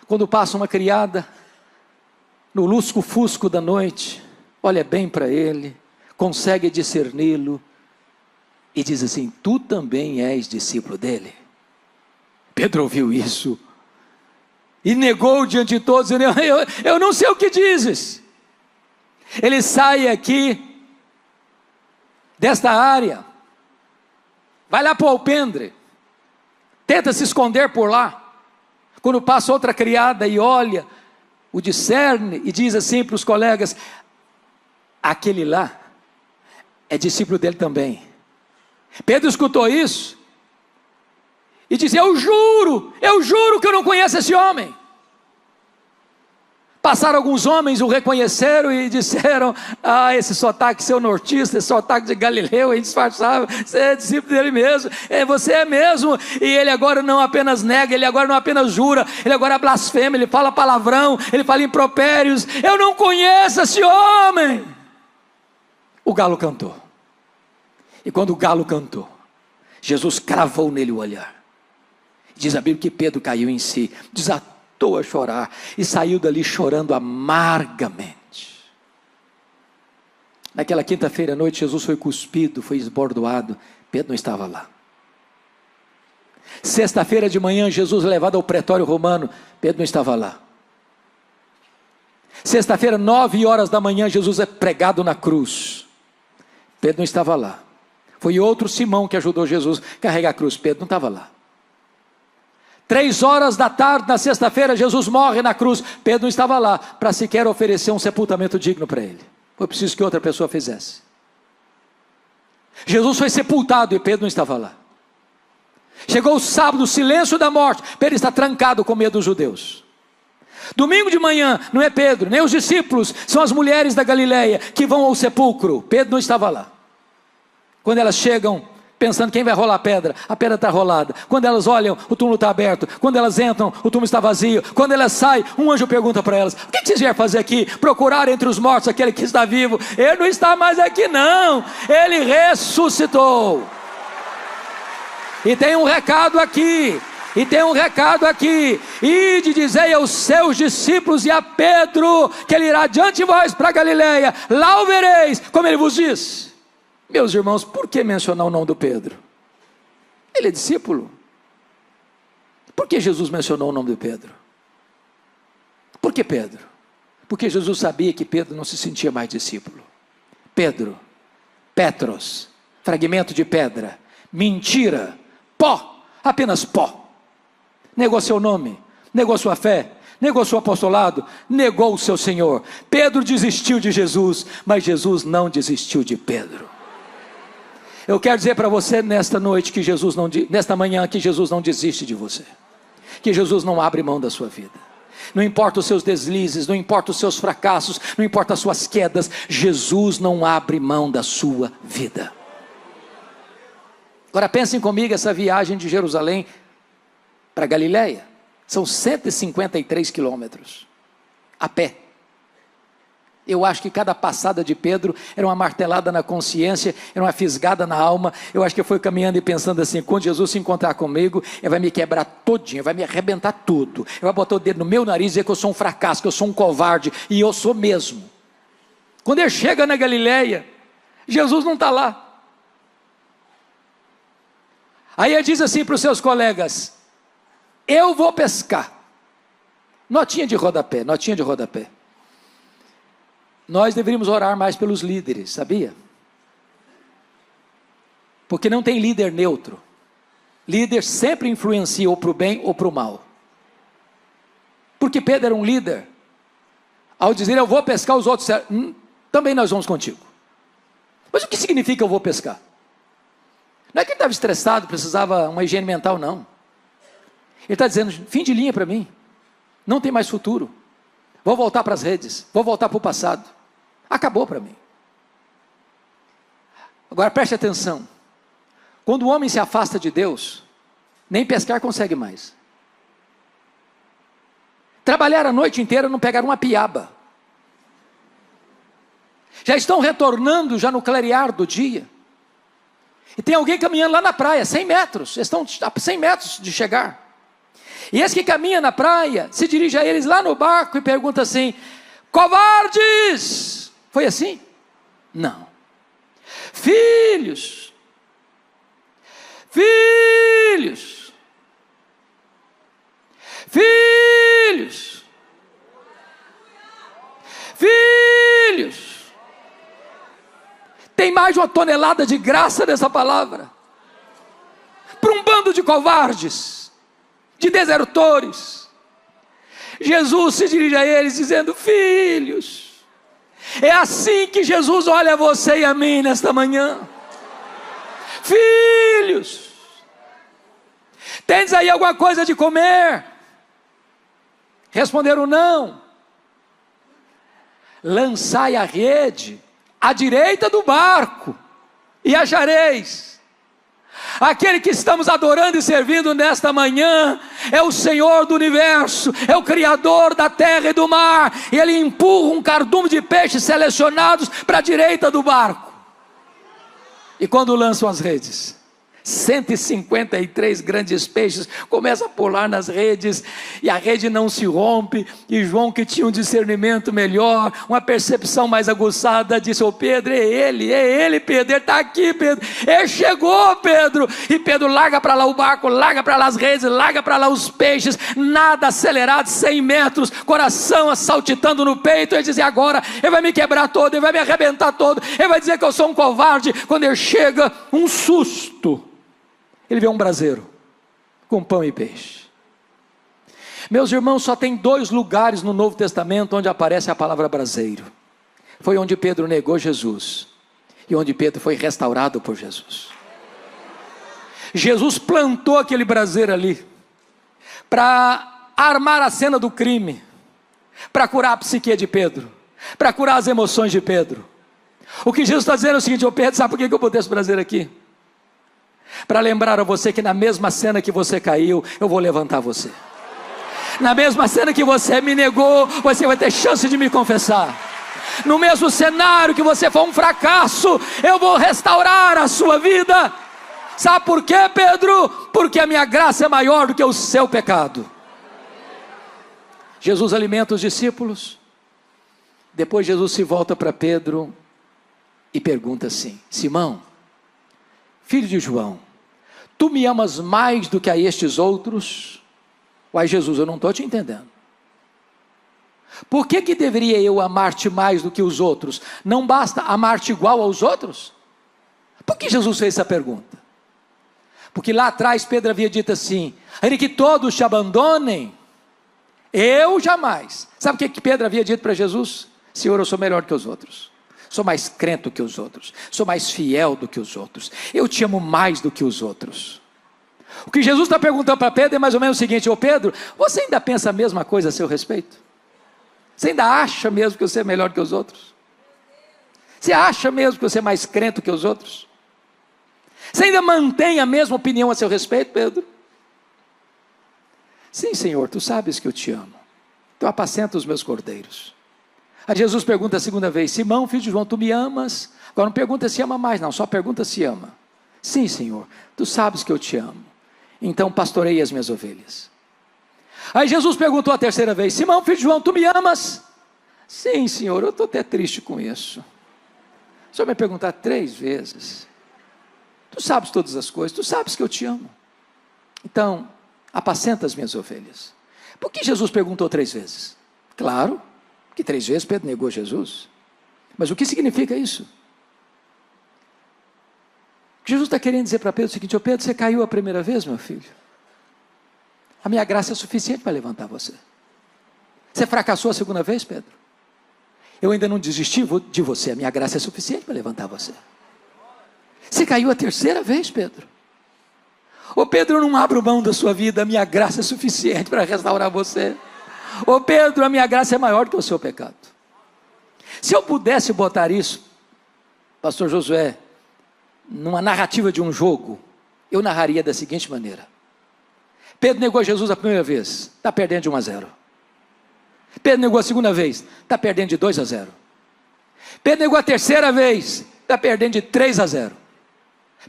quando passa uma criada, no lusco-fusco da noite, olha bem para ele, consegue discerni-lo, e diz assim: tu também és discípulo dele? Pedro ouviu isso, e negou diante de todos, dizendo: eu não sei o que dizes. Ele sai aqui, desta área, vai lá para o alpendre, tenta se esconder por lá, quando passa outra criada e olha, o discerne e diz assim para os colegas: aquele lá é discípulo dele também. Pedro escutou isso e disse: eu juro que eu não conheço esse homem. Passaram alguns homens, o reconheceram e disseram: esse sotaque seu nortista, esse sotaque de Galileu, indisfarçável, você é discípulo dele mesmo, você é mesmo. E ele agora não apenas nega, ele agora não apenas jura, ele agora blasfema, ele fala palavrão, ele fala impropérios. Eu não conheço esse homem. O galo cantou, e quando o galo cantou, Jesus cravou nele o olhar. Diz a Bíblia que Pedro caiu em si, desatou a chorar e saiu dali chorando amargamente. Naquela quinta-feira à noite, Jesus foi cuspido, foi esbordoado. Pedro não estava lá. Sexta-feira de manhã, Jesus levado ao pretório romano. Pedro não estava lá. Sexta-feira, 9h da manhã, Jesus é pregado na cruz. Pedro não estava lá. Foi outro Simão que ajudou Jesus a carregar a cruz. Pedro não estava lá. 3h da tarde, na sexta-feira, Jesus morre na cruz. Pedro não estava lá para sequer oferecer um sepultamento digno para ele. Foi preciso que outra pessoa fizesse. Jesus foi sepultado e Pedro não estava lá. Chegou o sábado, o silêncio da morte. Pedro está trancado com medo dos judeus. Domingo de manhã, não é Pedro, nem os discípulos, são as mulheres da Galileia que vão ao sepulcro. Pedro não estava lá. Quando elas chegam, pensando quem vai rolar a pedra está rolada. Quando elas olham, o túmulo está aberto. Quando elas entram, o túmulo está vazio. Quando elas saem, um anjo pergunta para elas: o que vocês vieram fazer aqui? Procurar entre os mortos aquele que está vivo. Ele não está mais aqui não, ele ressuscitou. E tem um recado aqui. Ide, dizei aos seus discípulos e a Pedro que ele irá diante de vós para Galileia, lá o vereis, como ele vos diz. Meus irmãos, por que mencionar o nome do Pedro? Ele é discípulo. Por que Jesus mencionou o nome de Pedro? Por que Pedro? Porque Jesus sabia que Pedro não se sentia mais discípulo. Pedro, Petros, fragmento de pedra, mentira, pó, apenas pó. Negou seu nome, negou sua fé, negou seu apostolado, negou o seu Senhor. Pedro desistiu de Jesus, mas Jesus não desistiu de Pedro. Eu quero dizer para você nesta noite que nesta manhã, que Jesus não desiste de você, que Jesus não abre mão da sua vida. Não importa os seus deslizes, não importa os seus fracassos, não importa as suas quedas, Jesus não abre mão da sua vida. Agora pensem comigo essa viagem de Jerusalém para Galileia, são 153 quilômetros, a pé. Eu acho que cada passada de Pedro era uma martelada na consciência, era uma fisgada na alma. Eu acho que foi caminhando e pensando assim: quando Jesus se encontrar comigo, ele vai me quebrar todinho, vai me arrebentar tudo. Ele vai botar o dedo no meu nariz e dizer que eu sou um fracasso, que eu sou um covarde, e eu sou mesmo. Quando ele chega na Galileia, Jesus não está lá. Aí ele diz assim para os seus colegas: eu vou pescar. Notinha de rodapé. nós deveríamos orar mais pelos líderes, sabia? Porque não tem líder neutro. Líder sempre influencia ou para o bem ou para o mal. Porque Pedro era um líder. Ao dizer eu vou pescar, os outros disseram, também nós vamos contigo. Mas o que significa eu vou pescar? Não é que ele estava estressado, precisava uma higiene mental, não. Ele está dizendo, fim de linha para mim. Não tem mais futuro. Vou voltar para as redes. Vou voltar para o passado. Acabou para mim. Agora preste atenção. Quando o homem se afasta de Deus, nem pescar consegue mais. Trabalhar a noite inteira não pegar uma piaba. Já estão retornando já no clarear do dia. E tem alguém caminhando lá na praia, 100 metros. Eles estão a 100 metros de chegar. E esse que caminha na praia, se dirige a eles lá no barco e pergunta assim, covardes! Foi assim? Não. Filhos! Filhos! Filhos! Filhos! Tem mais de 1 tonelada de graça nessa palavra. Para um bando de covardes, de desertores. Jesus se dirige a eles dizendo, filhos. É assim que Jesus olha a você e a mim nesta manhã. Filhos. Tens aí alguma coisa de comer? Responderam não. Lançai a rede à direita do barco e achareis. Aquele que estamos adorando e servindo nesta manhã é o Senhor do universo, é o Criador da terra e do mar, e Ele empurra um cardume de peixes selecionados para a direita do barco. E quando lançam as redes, 153 grandes peixes começam a pular nas redes, e a rede não se rompe, e João, que tinha um discernimento melhor, uma percepção mais aguçada, disse, ô Pedro, é ele Pedro, ele está aqui Pedro, ele chegou Pedro, e Pedro larga para lá o barco, larga para lá as redes, larga para lá os peixes, nada acelerado, 100 metros, coração saltitando no peito, ele diz, e agora, ele vai me quebrar todo, ele vai me arrebentar todo, ele vai dizer que eu sou um covarde. Quando ele chega, um susto, ele vê um braseiro com pão e peixe. Meus irmãos, só tem 2 lugares no Novo Testamento onde aparece a palavra braseiro. Foi onde Pedro negou Jesus e onde Pedro foi restaurado por Jesus. Jesus plantou aquele braseiro ali para armar a cena do crime, para curar a psique de Pedro, para curar as emoções de Pedro. O que Jesus está dizendo é o seguinte, ô Pedro, sabe por que eu botei esse braseiro aqui? Para lembrar a você que na mesma cena que você caiu, eu vou levantar você. Na mesma cena que você me negou, você vai ter chance de me confessar. No mesmo cenário que você foi um fracasso, eu vou restaurar a sua vida. Sabe por quê, Pedro? Porque a minha graça é maior do que o seu pecado. Jesus alimenta os discípulos. Depois Jesus se volta para Pedro e pergunta assim, Simão, filho de João, tu me amas mais do que a estes outros? Uai, Jesus, eu não estou te entendendo. Por que deveria eu amar-te mais do que os outros? Não basta amar-te igual aos outros? Por que Jesus fez essa pergunta? Porque lá atrás Pedro havia dito assim, ainda que todos te abandonem, eu jamais. Sabe o que Pedro havia dito para Jesus? Senhor, eu sou melhor que os outros. Sou mais crente do que os outros, sou mais fiel do que os outros, eu te amo mais do que os outros. O que Jesus está perguntando para Pedro é mais ou menos o seguinte, ô Pedro, você ainda pensa a mesma coisa a seu respeito? Você ainda acha mesmo que você é melhor que os outros? Você acha mesmo que você é mais crente do que os outros? Você ainda mantém a mesma opinião a seu respeito, Pedro? Sim, Senhor, tu sabes que eu te amo, tu apacenta os meus cordeiros. Aí Jesus pergunta a segunda vez, Simão, filho de João, tu me amas? Agora não pergunta se ama mais não, só pergunta se ama. Sim, Senhor, tu sabes que eu te amo, então pastorei as minhas ovelhas. Aí Jesus perguntou a terceira vez, Simão, filho de João, tu me amas? Sim, Senhor, eu estou até triste com isso. O Senhor vai perguntar 3 vezes. Tu sabes todas as coisas, tu sabes que eu te amo. Então, apacenta as minhas ovelhas. Por que Jesus perguntou 3 vezes? Claro, que 3 vezes Pedro negou Jesus. Mas o que significa isso? Jesus está querendo dizer para Pedro o seguinte: ô Pedro, você caiu a primeira vez, meu filho? A minha graça é suficiente para levantar você. Você fracassou a segunda vez, Pedro? Eu ainda não desisti de você, a minha graça é suficiente para levantar você. Você caiu a terceira vez, Pedro? Ô Pedro, eu não abro mão da sua vida, a minha graça é suficiente para restaurar você. Ô Pedro, a minha graça é maior do que o seu pecado. Se eu pudesse botar isso, pastor Josué, numa narrativa de um jogo, eu narraria da seguinte maneira: Pedro negou Jesus a primeira vez, está perdendo de 1-0. Pedro negou a segunda vez, está perdendo de 2-0. Pedro negou a terceira vez, está perdendo de 3-0.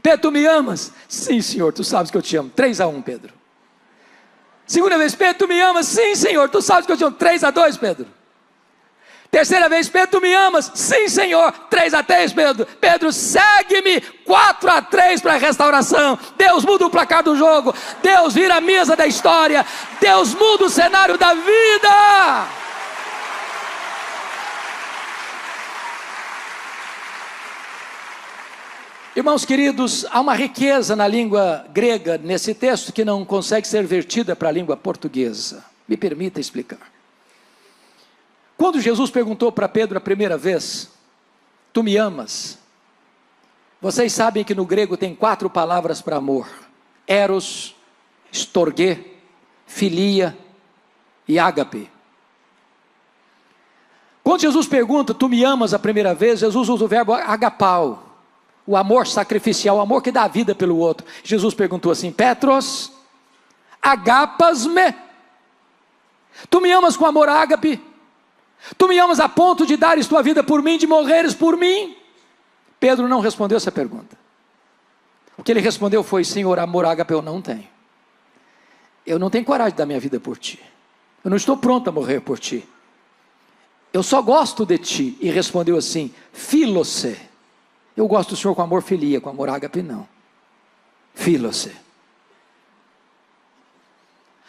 Pedro, tu me amas? Sim, Senhor, tu sabes que eu te amo. 3-1, Pedro. Segunda vez, Pedro, tu me amas? Sim, Senhor, tu sabes que eu te amo. 3-2, Pedro. Terceira vez, Pedro, tu me amas? Sim, Senhor. 3-3, Pedro. Pedro, segue-me. 4-3 para a restauração. Deus muda o placar do jogo. Deus vira a mesa da história. Deus muda o cenário da vida. Irmãos queridos, há uma riqueza na língua grega nesse texto que não consegue ser vertida para a língua portuguesa. Me permita explicar. Quando Jesus perguntou para Pedro a primeira vez: tu me amas? Vocês sabem que no grego tem 4 palavras para amor: eros, storge, filia e ágape. Quando Jesus pergunta: tu me amas a primeira vez? Jesus usa o verbo agapau, o amor sacrificial, o amor que dá a vida pelo outro. Jesus perguntou assim: Petros, agapas-me? Tu me amas com amor ágape? Tu me amas a ponto de dares tua vida por mim, de morreres por mim? Pedro não respondeu essa pergunta. O que ele respondeu foi: Senhor, amor ágape eu não tenho. Eu não tenho coragem de dar minha vida por ti. Eu não estou pronto a morrer por ti. Eu só gosto de ti. E respondeu assim: Filose. Eu gosto do Senhor com amor filia, com amor ágape não. Filose.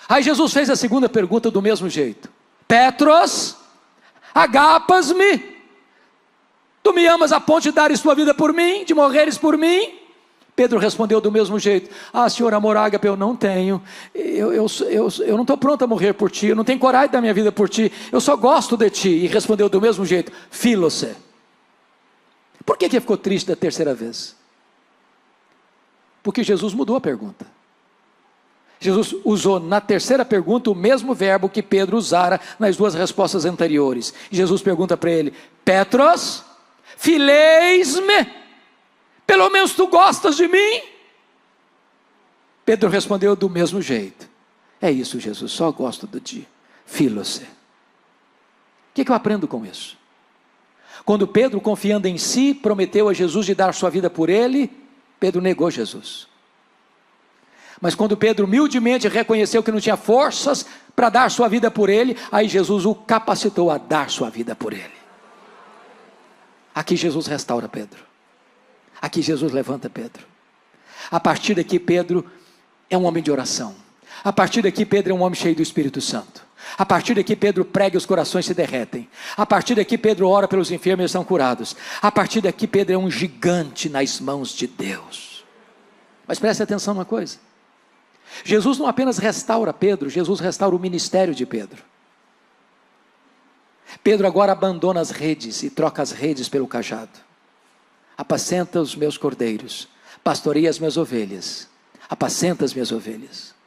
Aí Jesus fez a segunda pergunta do mesmo jeito: Petros, agapas-me? Tu me amas a ponto de dares tua vida por mim, de morreres por mim? Pedro respondeu do mesmo jeito: ah, Senhor, amor ágape eu não tenho. Eu não estou pronto a morrer por ti. Eu não tenho coragem de dar minha vida por ti. Eu só gosto de ti. E respondeu do mesmo jeito: Filose. Por que ficou triste da terceira vez? Porque Jesus mudou a pergunta. Jesus usou na terceira pergunta o mesmo verbo que Pedro usara nas 2 respostas anteriores. Jesus pergunta para ele: Petros, fileis-me? Pelo menos tu gostas de mim? Pedro respondeu do mesmo jeito: é isso, Jesus, só gosto de ti. Filose. O que eu aprendo com isso? Quando Pedro, confiando em si, prometeu a Jesus de dar sua vida por ele, Pedro negou Jesus. Mas quando Pedro humildemente reconheceu que não tinha forças para dar sua vida por ele, aí Jesus o capacitou a dar sua vida por ele. Aqui Jesus restaura Pedro. Aqui Jesus levanta Pedro. A partir daqui Pedro é um homem de oração. A partir daqui Pedro é um homem cheio do Espírito Santo. A partir daqui Pedro prega e os corações se derretem. A partir daqui Pedro ora pelos enfermos e eles são curados. A partir daqui Pedro é um gigante nas mãos de Deus. Mas preste atenção numa coisa: Jesus não apenas restaura Pedro, Jesus restaura o ministério de Pedro. Pedro agora abandona as redes e troca as redes pelo cajado. Apacenta os meus cordeiros, pastoreia as minhas ovelhas, apacenta as minhas ovelhas.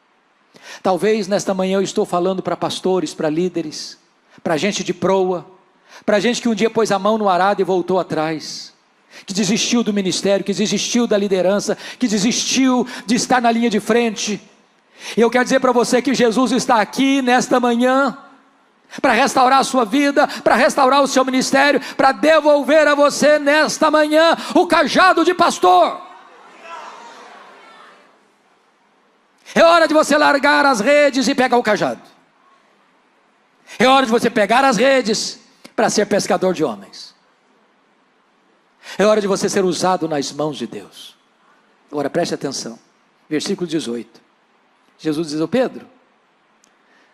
Talvez nesta manhã eu estou falando para pastores, para líderes, para gente de proa, para gente que um dia pôs a mão no arado e voltou atrás, que desistiu do ministério, que desistiu da liderança, que desistiu de estar na linha de frente. E eu quero dizer para você que Jesus está aqui nesta manhã para restaurar a sua vida, para restaurar o seu ministério, para devolver a você nesta manhã o cajado de pastor. É hora de você largar as redes e pegar o cajado. É hora de você pegar as redes para ser pescador de homens. É hora de você ser usado nas mãos de Deus. Agora preste atenção, versículo 18. Jesus diz: ô Pedro,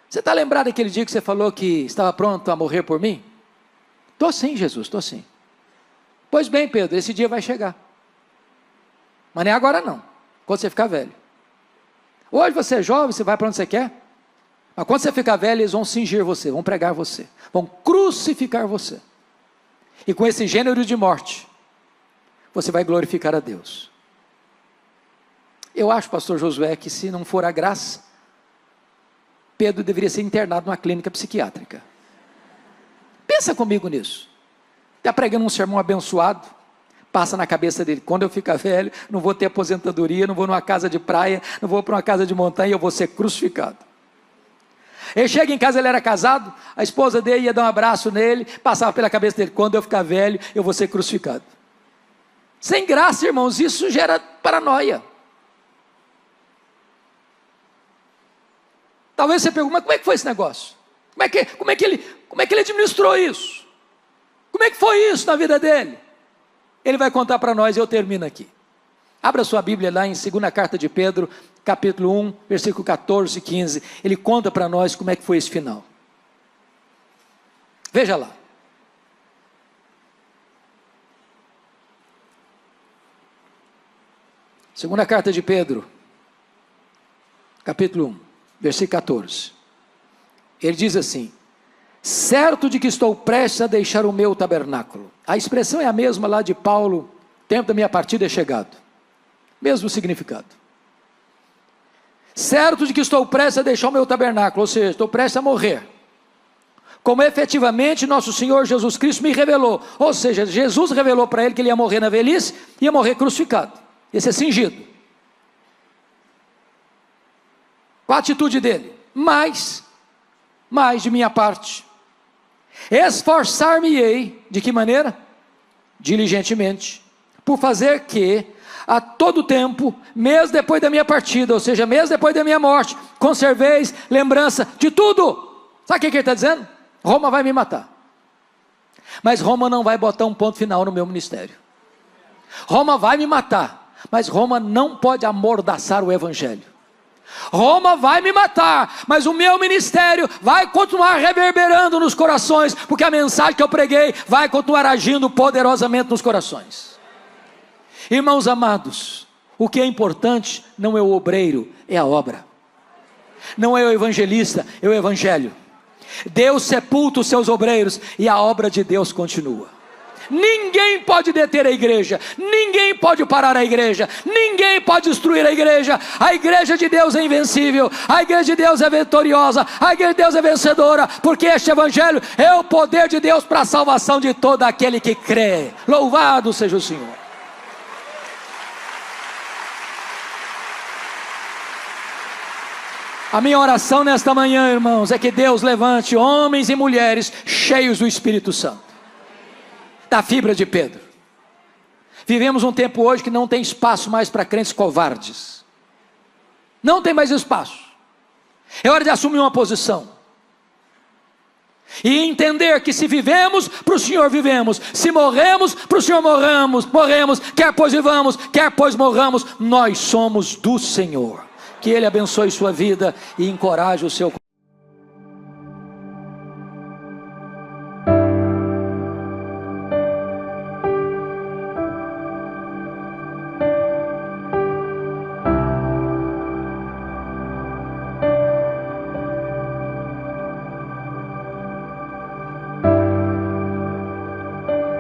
você está lembrado daquele dia que você falou que estava pronto a morrer por mim? Estou sim, Jesus, estou sim. Pois bem, Pedro, esse dia vai chegar. Mas nem agora não, quando você ficar velho. Hoje você é jovem, você vai para onde você quer. Mas quando você ficar velho, eles vão cingir você, vão pregar você, vão crucificar você. E com esse gênero de morte, você vai glorificar a Deus. Eu acho, pastor Josué, que se não for a graça, Pedro deveria ser internado numa clínica psiquiátrica. Pensa comigo nisso. Está pregando um sermão abençoado, passa na cabeça dele, quando eu ficar velho, não vou ter aposentadoria, não vou numa casa de praia, não vou para uma casa de montanha, eu vou ser crucificado. Ele chega em casa, ele era casado, a esposa dele ia dar um abraço nele, passava pela cabeça dele, quando eu ficar velho, eu vou ser crucificado. Sem graça, irmãos, isso gera paranoia. Talvez você pergunte, mas como é que foi esse negócio? Como é que ele administrou isso? Como é que foi isso na vida dele? Ele vai contar para nós e eu termino aqui. Abra sua Bíblia lá em 2ª carta de Pedro, capítulo 1, versículo 14 e 15. Ele conta para nós como é que foi esse final. Veja lá. Segunda carta de Pedro, capítulo 1, versículo 14. Ele diz assim: certo de que estou prestes a deixar o meu tabernáculo. A expressão é a mesma lá de Paulo, tempo da minha partida é chegado. Mesmo significado. Certo de que estou prestes a deixar o meu tabernáculo, ou seja, estou prestes a morrer. Como efetivamente nosso Senhor Jesus Cristo me revelou. Ou seja, Jesus revelou para ele que ele ia morrer na velhice, ia morrer crucificado, ia ser cingido. Qual a atitude dele? Mais de minha parte, esforçar-me-ei, de que maneira? Diligentemente, por fazer que, a todo tempo, mesmo depois da minha partida, ou seja, mesmo depois da minha morte, conserveis lembrança de tudo. Sabe o que ele está dizendo? Roma vai me matar, mas Roma não vai botar um ponto final no meu ministério. Roma vai me matar, mas Roma não pode amordaçar o evangelho. Roma vai me matar, mas o meu ministério vai continuar reverberando nos corações, porque a mensagem que eu preguei vai continuar agindo poderosamente nos corações. Irmãos amados, o que é importante não é o obreiro, é a obra. Não é o evangelista, é o evangelho. Deus sepulta os seus obreiros e a obra de Deus continua. Ninguém pode deter a igreja, ninguém pode parar a igreja, ninguém pode destruir a igreja de Deus é invencível, a igreja de Deus é vitoriosa, a igreja de Deus é vencedora, porque este evangelho é o poder de Deus para a salvação de todo aquele que crê. Louvado seja o Senhor. A minha oração nesta manhã, irmãos, é que Deus levante homens e mulheres cheios do Espírito Santo, da fibra de Pedro. Vivemos um tempo hoje que não tem espaço mais para crentes covardes. Não tem mais espaço. É hora de assumir uma posição e entender que se vivemos, para o Senhor vivemos. Se morremos, para o Senhor morremos. Quer pois vivamos, quer pois morramos, nós somos do Senhor. Que Ele abençoe sua vida e encoraje o seu coração.